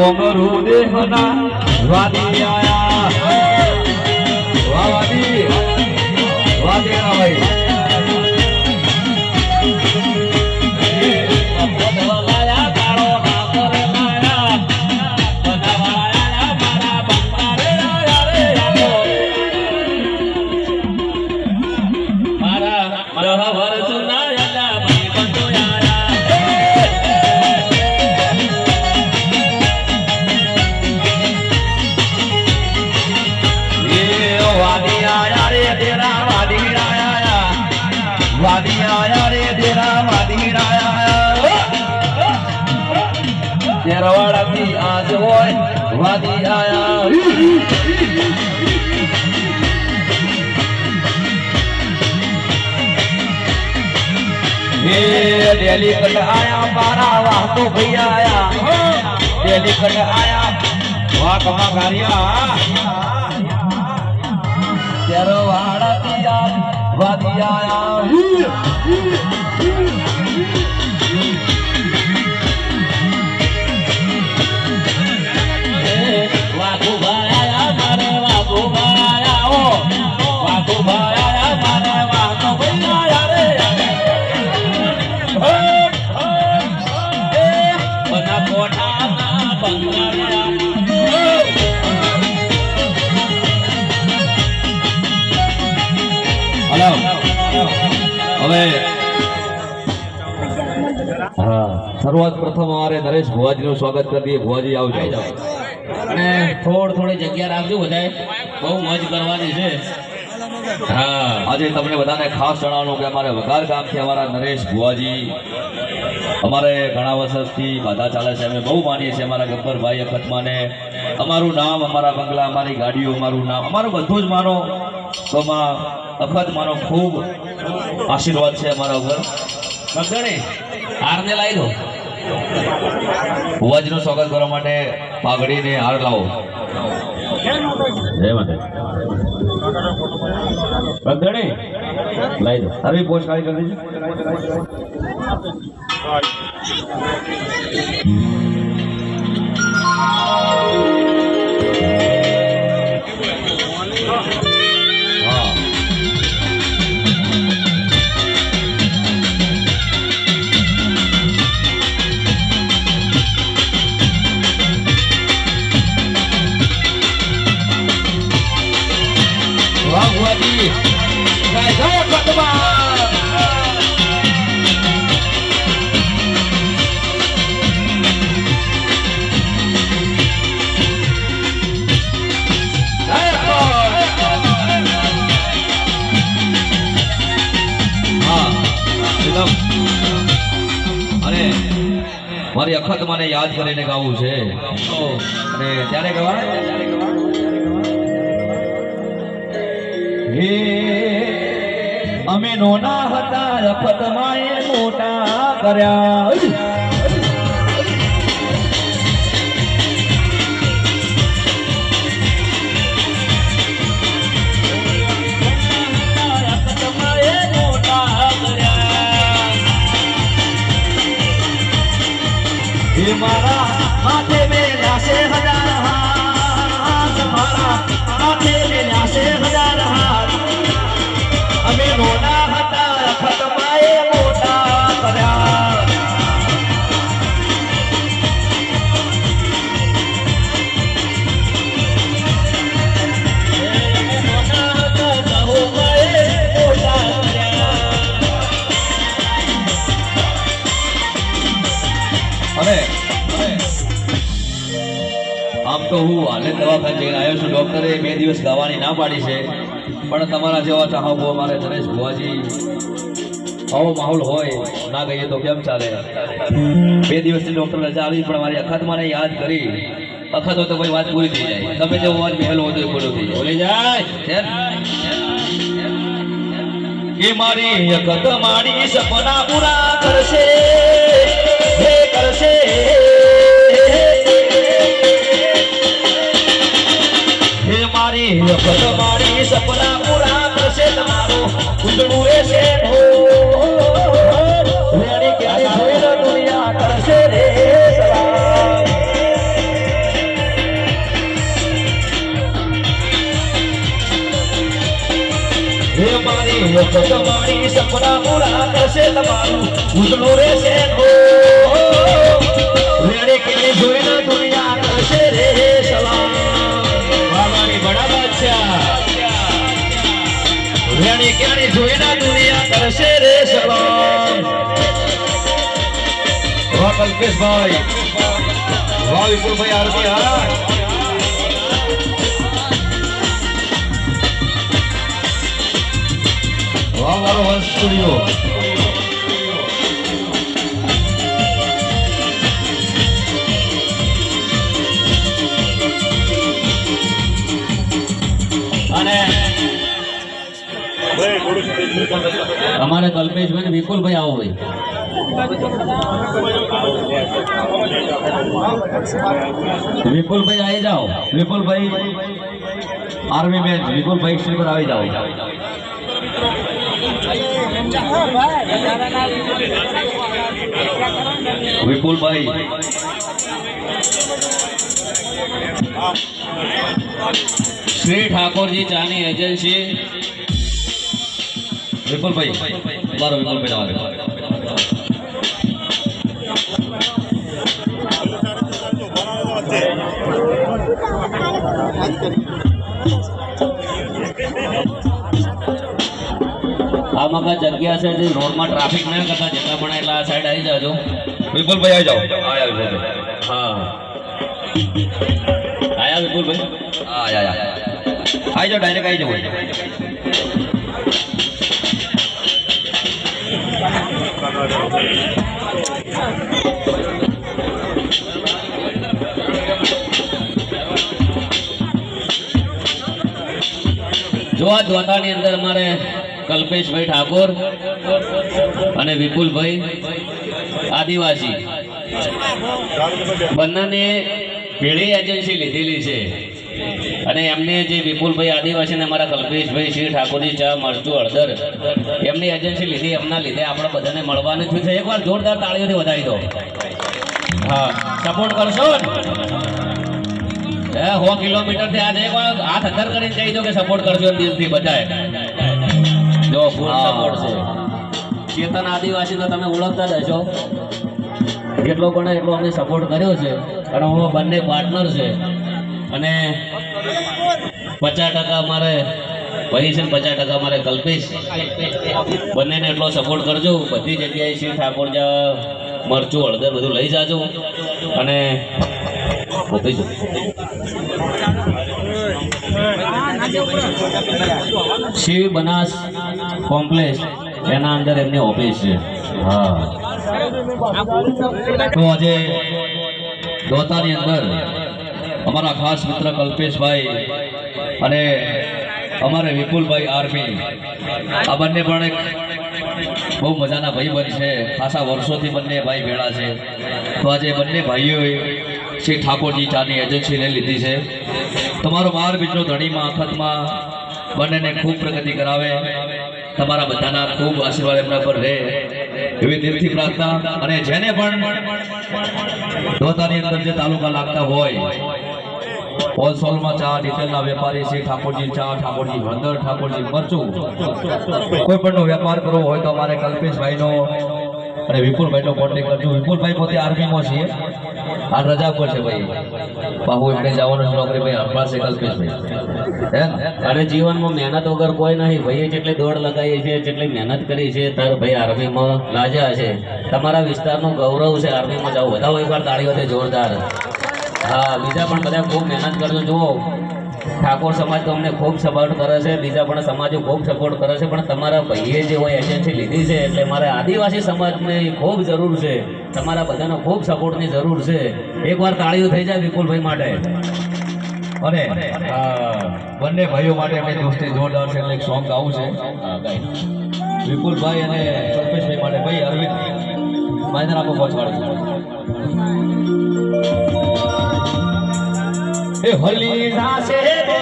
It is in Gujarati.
ડોંગરુ દેહના વાદી આયા વાદી વાદી ભાઈ वादी आया रे तेरा वादी आया तेरवाड़ा की आज होय वादी आया ये दिल्ली कट आया बारा वाह तो भैया आया दिल्ली कट आया वाह कमा गारिया तेरवाड़ा की आज वादी आया वाकू भाया मारे वाकू भाया ओ वाकू भाया मारे वाकू भाया रे बना कोठा ना बंगारिया हेलो હવે હા શરૂઆત પ્રથમ અમારે નરેશ ભુવાજીનું સ્વાગત કરી દઈએ ભુવાજી આવજો અને થોડી જગ્યા રાખજો બધાએ બહુ મોજ કરવાની છે હા આજે તમને બધાને ખાસ જણાવવાનું કે અમારે વઘાર ગામથી અમારા નરેશ ભુવાજી અમારે ઘણા વર્ષથી બાધા ચાલે છે અમે બહુ માનીએ છીએ અમારા ગબ્બરભાઈ અખતમાને અમારું નામ અમારા બંગલા અમારી ગાડીઓ અમારું નામ અમારું બધું જ માનો તો અખત માનો ખૂબ આશીર્વાદ છે અમારા ઉપર બગડે હારને લાવી દો ભુવાજીનું સ્વાગત કરવા માટે પાઘડીને હાર લાવો જય માતા બગડે લાવી દો હવે પોસ્ટ કાઢી કરી દેજો મારી અખત મને યાદ કરીને ગાવું છે અને ત્યારે ગવાય હે અમે નોના હતા અખત માએ મોટા કર્યા मारा माथे में लाशे हजार हाथ मारा माथे में लाशे हजार हाथ अमे रोना हता खतमाए मोटा कर्या આમ તો હું હાલે દવાખાને જઈને આવ્યો છું ડોક્ટરે 2 દિવસ ગાવાની ના પાડી છે પણ તમારા જેવા ચાહકો અમારે નરેશ ભુવાજી આવો માહોલ હોય ના ગઈએ તો કેમ ચાલે 2 દિવસની ડોક્ટર રજા આવી પણ મારી અખત મને યાદ કરી અખત હોય તો ભાઈ વાત પૂરી થઈ જાય તમે જેવો અવાજ પહેલો હોય તો પૂરો થઈ જાય બોલી જાય એ મારી અખત મારી સપના પૂરા કરશે હે કરશે મારી અખત મારી સપના પૂરા કરશે તમારો કુંડળું રહેશે રેડી ક્યારે જોઈ દુનિયા કરશે રે હે મારી વખત મારી સપના પૂરા કરશે તમારું ઉજળું રહેશે રેડે કેને જોઈને દુનિયા કરશે રે સલામ વાલાની બડા બાદશાહ રેડે કેને જોઈને દુનિયા કરશે રે સલામ વાહ કલ્પેશભાઈ વાહ વિપુલભાઈ આરતી હા વાહ મારો વંશ સ્ટુડિયો અને અમારે કલ્પેશભાઈ ને વિપુલભાઈ આવો ભાઈ વિપુલભાઈ આવી જાઓ વિપુલભાઈ આર્મી મેન વિપુલભાઈ શ્રી પર આવી જાઓ વિપુલભાઈ શ્રી ઠાકોરજી ચાની એજન્સી વિપુલભાઈ મારો વિપુલભાઈ આવે આમાં કા જગ્યા છે જે રોડમાં ટ્રાફિક ના કરતા જેટલા પણ એટલા આ સાઈડ આવી જાજો વિપુલભાઈ આવી જાઓ આયા વિપુલભાઈ હા આયા વિપુલભાઈ હા આયા આવી જાઓ ડાયરેક્ટ આવી જાઓ જો આ દ્વાતાની અંદર અમારે કલ્પેશભાઈ ઠાકોર અને વિપુલભાઈ આદિવાસી બંનેને પેઢી એજન્સી લીધેલી છે અને એમને જે વિપુલભાઈ આદિવાસી અને અમારા કલ્પેશભાઈ શ્રી ઠાકોરજી ચા મરચું હળદર એમની એજન્સી લીધી એમના લીધે આપણે બધાને મળવાનું થયું છે એકવાર જોરદાર તાળીઓથી વધારી દો હા સપોર્ટ કરશો હે 100 કિલોમીટરથી આજે એકવાર હાથ અંદર કરીને કહી દો કે સપોર્ટ કરજો દિલથી બધાએ જો ફૂલ સપોર્ટ છે ચેતન આદિવાસી તો તમે ઓળખતા જ હશો જેટલો પણ એટલો અમને સપોર્ટ કર્યો છે અને હું બંને પાર્ટનર છે અને 50% અમારે ભાઈ છે 50% અમારે કલ્પેશ બંનેને એટલો સપોર્ટ કરજો બધી જગ્યાએ શ્રી ઠાકોર મરચું હળદર બધું લઈ જાજો અને શિવ બનાસ કોમ્પ્લેક્સ એના અંદર એમની ઓફિસ છે હા તો આજે દોતાની અંદર અમારા ખાસ મિત્ર કલ્પેશભાઈ અને અમારે વિપુલભાઈ આર્મી આ બંને પણ એક બહુ મજાના ભાઈબંધ છે ખાસા વર્ષોથી બંને ભાઈ ભેળા છે તો આજે બંને ભાઈઓએ શ્રી ઠાકોરજી ચાની એજન્સીને લીધી છે તમારો માર બીજો ધણીમાં આખતમાં બંનેને ખૂબ પ્રગતિ કરાવે તમારા બધાના ખૂબ આશીર્વાદ એમના પર રહે એવી દિલથી પ્રાર્થના અને જેને પણ દોતાની અંદર જે તાલુકા લાગતા હોય હોલસેલમાં ચા ડિટેલના વેપારી છે ઠાકોરજી ચા ઠાકોરજી હળદર ઠાકોરજી મરચું કોઈ પણનો વેપાર કરવો હોય તો અમારે કલ્પેશભાઈનો અને વિપુલભાઈનો કોન્ટેક્ટ કરજો વિપુલભાઈ પોતે આર્મીમાં છીએ આ રજા પર છે ભાઈ બાબુ એમને જવાનું નોકરી ભાઈ આપણા છે કલ્પેશભાઈ અને જીવનમાં મહેનત વગર કોઈ નહીં ભાઈએ જેટલી દોડ લગાવી છે જેટલી મહેનત કરી છે તાર ભાઈ આર્મીમાં લાજા છે તમારા વિસ્તારનું ગૌરવ છે આર્મીમાં જાવ બધા એકવાર તાળીઓથી જોરદાર હા બીજા પણ બધા ખૂબ મહેનત કરજો જુઓ ઠાકોર સમાજ તો અમને ખૂબ સપોર્ટ કરે છે બીજા પણ સમાજો ખૂબ સપોર્ટ કરે છે પણ તમારા ભાઈએ જે હોય એજન્સી લીધી છે એટલે મારે આદિવાસી સમાજની ખૂબ જરૂર છે તમારા બધાનો ખૂબ સપોર્ટની જરૂર છે એકવાર તાળીઓ થઈ જાય વિપુલભાઈ માટે અને બંને ભાઈઓ માટે અમે દોસ્તી જોરદાર છે એટલે એક સોંગ ગાવું છે વિપુલભાઈ અને કલ્પેશભાઈ માટે ભાઈ અરવિંદ માઇનર આપો પહોંચવાડું એ હલી